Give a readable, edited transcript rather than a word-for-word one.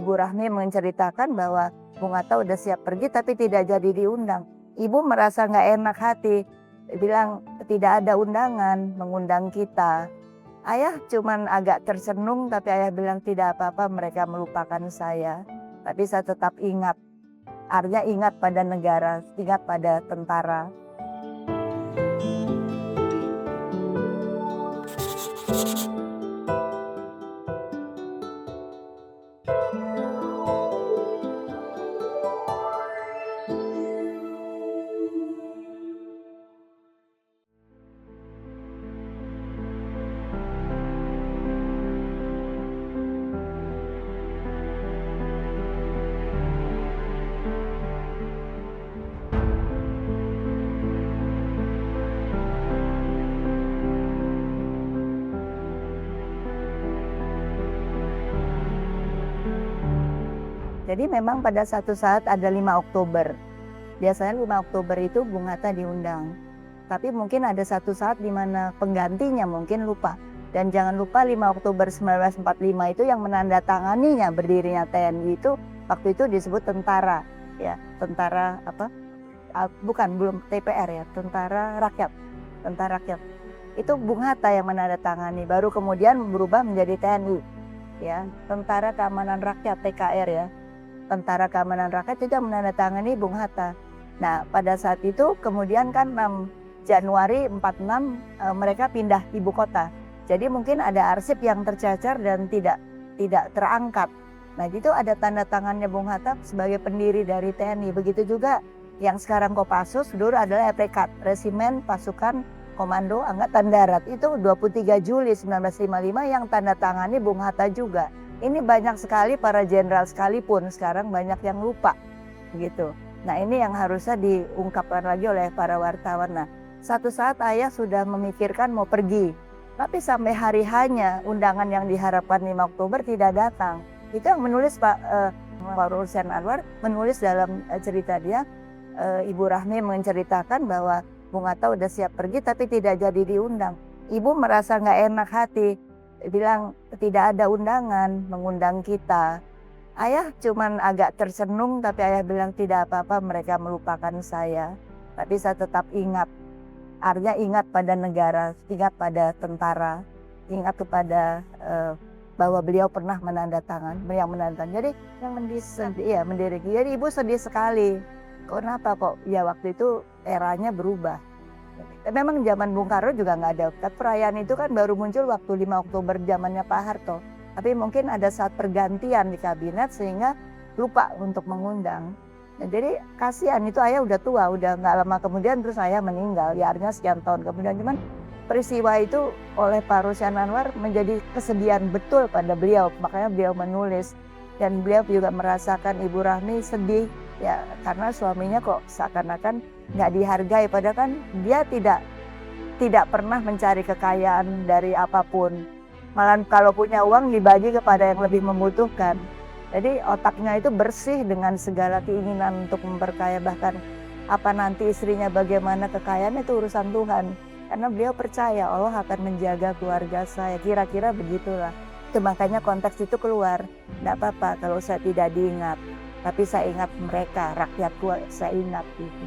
Ibu Rahmi menceritakan bahwa Bung Hatta udah siap pergi tapi tidak jadi diundang. Ibu merasa nggak enak hati, bilang tidak ada undangan mengundang kita. Ayah cuman agak tercenung tapi ayah bilang tidak apa-apa, mereka melupakan saya. Tapi saya tetap ingat, artinya ingat pada negara, ingat pada tentara. Jadi memang pada satu saat ada 5 Oktober. Biasanya 5 Oktober itu Bung Hatta diundang. Tapi mungkin ada satu saat di mana penggantinya mungkin lupa. Dan jangan lupa 5 Oktober 1945 itu yang menandatanganinya berdirinya TNI itu waktu itu disebut tentara, ya, tentara apa? Bukan, belum TPR ya, tentara rakyat. Tentara rakyat. Itu Bung Hatta yang menandatangani, baru kemudian berubah menjadi TNI, ya, Tentara Keamanan Rakyat TKR ya. Tentara Keamanan Rakyat itu yang menandatangani Bung Hatta. Nah, pada saat itu kemudian kan 6 Januari 46 mereka pindah ibu kota. Jadi mungkin ada arsip yang tercecer dan tidak terangkat. Nah, itu ada tanda tangannya Bung Hatta sebagai pendiri dari TNI. Begitu juga yang sekarang Kopassus dulu adalah Rekat, Resimen Pasukan Komando Angkatan Darat. Itu 23 Juli 1955 yang tanda tangani Bung Hatta juga. Ini banyak sekali para jenderal sekalipun sekarang banyak yang lupa gitu. Nah, ini yang harusnya diungkapkan lagi oleh para wartawan. Nah, satu saat ayah sudah memikirkan mau pergi. Tapi sampai hari hanya undangan yang diharapkan 5 Oktober tidak datang. Itu yang menulis Pak Rusyan Anwar menulis dalam cerita dia, Ibu Rahmi menceritakan bahwa Bung Hatta udah siap pergi tapi tidak jadi diundang. Ibu merasa nggak enak hati, bilang tidak ada undangan mengundang kita. Ayah cuman agak tercenung tapi ayah bilang tidak apa-apa, mereka melupakan saya. Tapi saya tetap ingat, artinya ingat pada negara, ingat pada tentara, ingat kepada bahwa beliau pernah menandatangani. Jadi yang mendiri. Jadi ibu sedih sekali. Kenapa kok? Ya waktu itu eranya berubah. Memang zaman Bung Karno juga nggak ada. Perayaan itu kan baru muncul waktu 5 Oktober zamannya Pak Harto. Tapi mungkin ada saat pergantian di kabinet sehingga lupa untuk mengundang. Nah, jadi kasihan, itu ayah udah tua, udah nggak lama kemudian terus ayah meninggal. Ya artinya sekian tahun kemudian. Cuman peristiwa itu oleh Pak Rusyan Anwar menjadi kesedihan betul pada beliau. Makanya beliau menulis. Dan beliau juga merasakan Ibu Rahmi sedih. Ya karena suaminya kok seakan-akan nggak dihargai, padahal kan dia tidak pernah mencari kekayaan dari apapun, malah kalau punya uang dibagi kepada yang lebih membutuhkan. Jadi otaknya itu bersih dengan segala keinginan untuk memperkaya, bahkan apa nanti istrinya bagaimana kekayaannya itu urusan Tuhan, karena beliau percaya Allah akan menjaga keluarga saya, kira-kira begitulah. Itu makanya konteks itu keluar, nggak apa-apa kalau saya tidak diingat. Tapi saya ingat mereka, rakyatku saya ingat gitu.